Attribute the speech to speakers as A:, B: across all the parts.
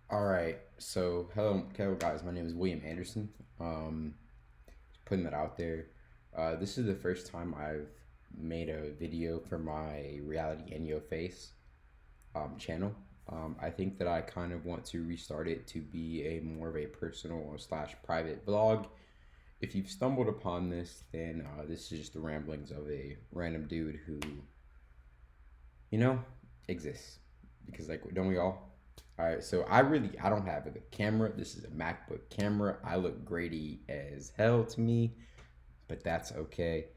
A: All right. So, hello, guys. My name is William Anderson. Um, putting that out there. This is the first time I've made a video for my reality in your face channel. I think that I kind of want to restart it to be a more of a personal slash private vlog. If you've stumbled upon this, then this is just the ramblings of a random dude who, you know, exists. Because like, don't we all? All right, so I don't have a camera. This is a MacBook camera. I look grady as hell to me, but that's okay.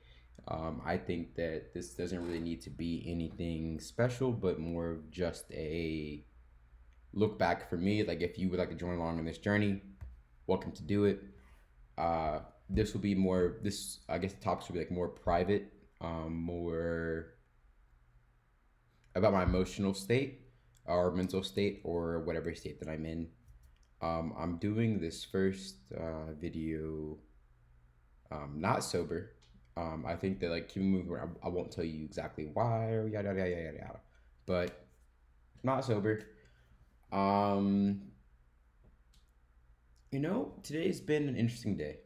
A: I think that this doesn't really need to be anything special, but more of just a look back for me. Like if you would like to join along on this journey, welcome to do it. Uh, this will be more. This I guess the topics will be like more private, more about my emotional state or mental state or whatever state that I'm in. I'm doing this first video not sober. I think that like keep moving. I won't tell you exactly why or yada yada yada yada, but not sober. Um, today's been an interesting day.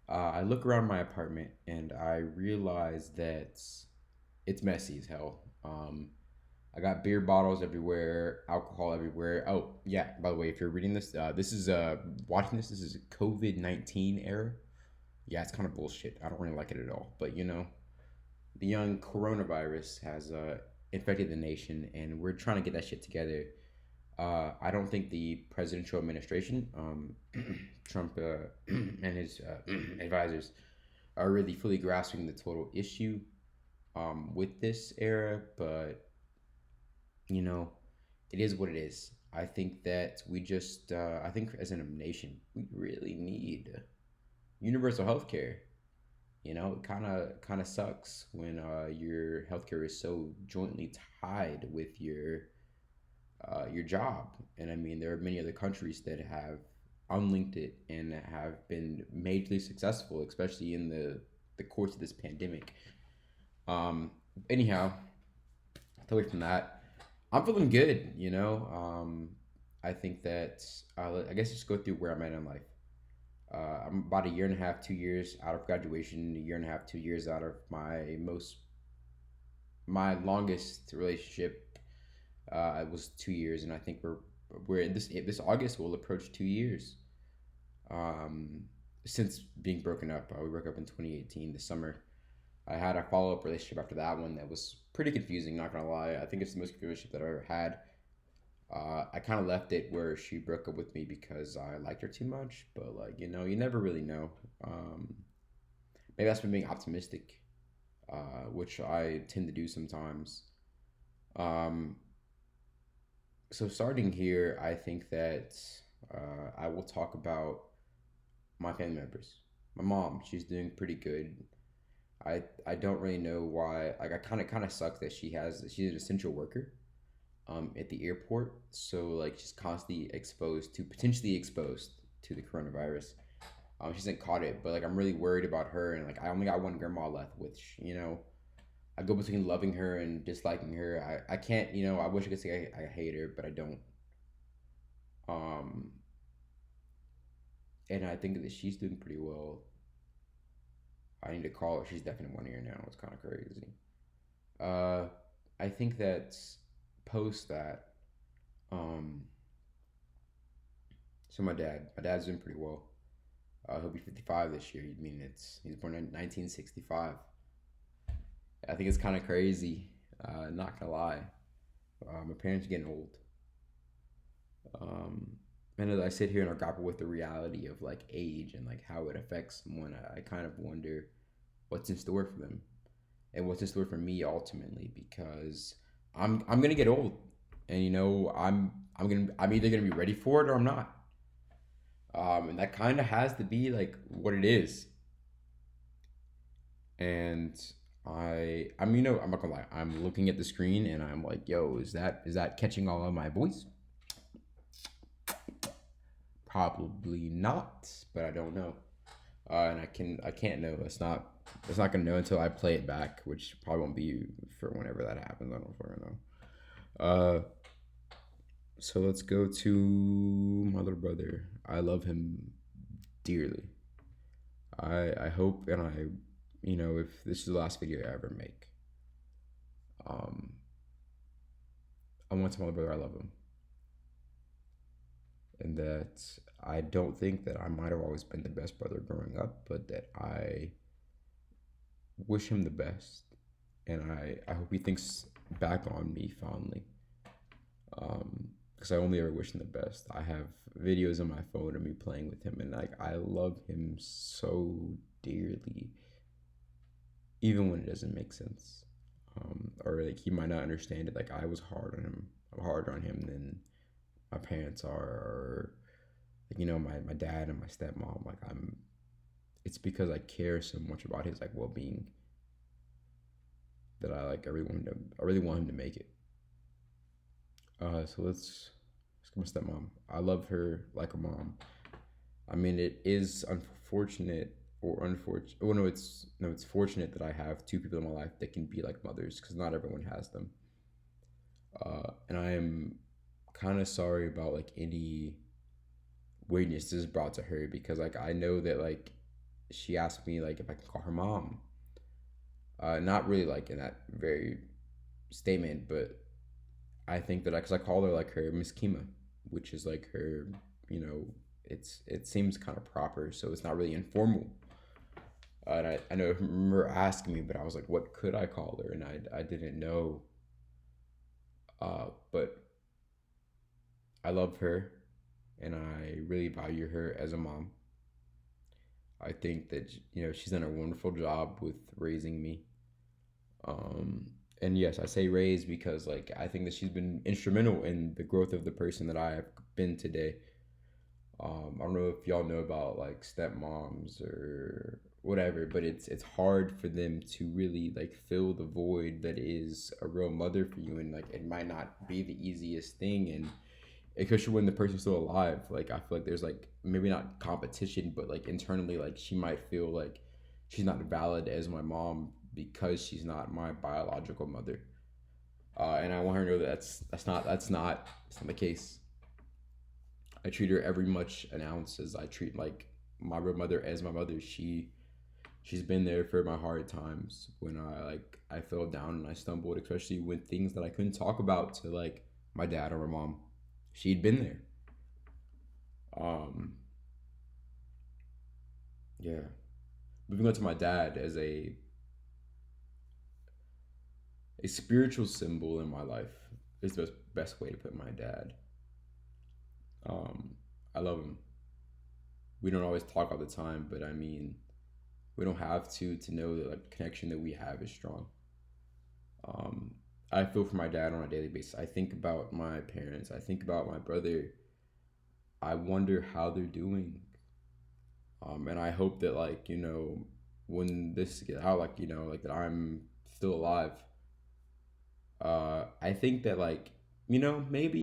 A: I look around my apartment and I realize that it's messy as hell. I got beer bottles everywhere, alcohol everywhere. Oh yeah, by the way, if you're reading this, this is watching this. This is a COVID-19 era. Yeah, it's kind of bullshit. I don't really like it at all. But the young coronavirus has infected the nation, and we're trying to get that shit together. I don't think the presidential administration, Trump and his advisors, are really fully grasping the total issue with this era. But you know, it is what it is. I think that I think as a nation, we really need universal health care. It kind of sucks when your healthcare is so jointly tied with your job. And I mean, there are many other countries that have unlinked it and have been majorly successful, especially in the course of this pandemic. Um, anyhow, away from that, I'm feeling good. I think that I guess just go through where I'm at in life. I'm about a year and a half, 2 years out of graduation, a year and a half, 2 years out of my longest relationship. It was 2 years, and I think we're in this August will approach 2 years um, since being broken up. We broke up in 2018, the summer. I had a follow up relationship after that one that was pretty confusing. Not gonna lie, I think it's the most confusing relationship that I've ever had. I kind of left it where she broke up with me because I liked her too much, but like you never really know. Um, Maybe that's me being optimistic, which I tend to do sometimes. Um, so starting here, I think that I will talk about my family members. My mom, she's doing pretty good. I don't really know why. Like I kind of sucks that she's an essential worker at the airport. So like she's constantly potentially exposed to the coronavirus. She hasn't caught it, but like I'm really worried about her, and like I only got one grandma left, which I go between loving her and disliking her. I can't, I wish I could say I hate her, but I don't. Um, and I think that she's doing pretty well. I need to call her. She's definitely 1 year now. It's kind of crazy. Uh, I think that post that, um, so my dad's doing pretty well. He'll be 55 this year. I mean, he's born in 1965. I think it's kind of crazy. Not gonna lie, my parents are getting old. Um, and as I sit here and I grapple with the reality of like age and like how it affects someone, I kind of wonder what's in store for them and what's in store for me ultimately because I'm gonna get old, and I'm either gonna be ready for it or I'm not. And that kind of has to be like what it is. And I'm not gonna lie. I'm looking at the screen and I'm like, yo, is that catching all of my voice? Probably not, but I don't know. And I can't know. It's not gonna know until I play it back, which probably won't be for whenever that happens. I don't fucking know. Uh, So let's go to my little brother. I love him dearly. I hope and if this is the last video I ever make, um, I want to tell my brother I love him, and that I don't think that I might have always been the best brother growing up, but that I wish him the best, and I hope he thinks back on me fondly. Because I only ever wish him the best. I have videos on my phone of me playing with him, and like I love him so dearly, even when it doesn't make sense, or like he might not understand it. Like I was hard on him. I'm harder on him than my parents are, or like my dad and my stepmom. Like I'm. It's because I care so much about his like well being that I really want him to make it. So let's get my stepmom. I love her like a mom. I mean, it is unfortunate or unfortunate. Oh no, it's fortunate that I have two people in my life that can be like mothers because not everyone has them. And I am kind of sorry about like any weirdness this is brought to her because like I know that like she asked me like if I can call her mom. Not really like in that very statement, but I think that because I call her like her Miss Kima, which is like her, you know, it seems kind of proper, so it's not really informal. And I know I remember asking me, but I was like, what could I call her? And I didn't know. But I love her, and I really value her as a mom. I think that she's done a wonderful job with raising me. Um, and yes, I say raise because like I think that she's been instrumental in the growth of the person that I have been today. I don't know if y'all know about like stepmoms or whatever, but it's hard for them to really like fill the void that is a real mother for you, and like it might not be the easiest thing, and especially when the person's still alive. Like I feel like there's like maybe not competition, but like internally, like she might feel like she's not valid as my mom because she's not my biological mother. And I want her to know that that's not the case. I treat her every much an ounce as I treat like my real mother as my mother. She's been there for my hard times when I fell down and I stumbled, especially when things that I couldn't talk about to like my dad or my mom. She'd been there. Um, yeah. Moving on to my dad as a spiritual symbol in my life is the best way to put my dad. Um, I love him. We don't always talk all the time, but I mean, we don't have to know that like the connection that we have is strong. Um, I feel for my dad on a daily basis. I think about my parents. I think about my brother. I wonder how they're doing. And I hope that like when this get out, like like that I'm still alive. I think that like maybe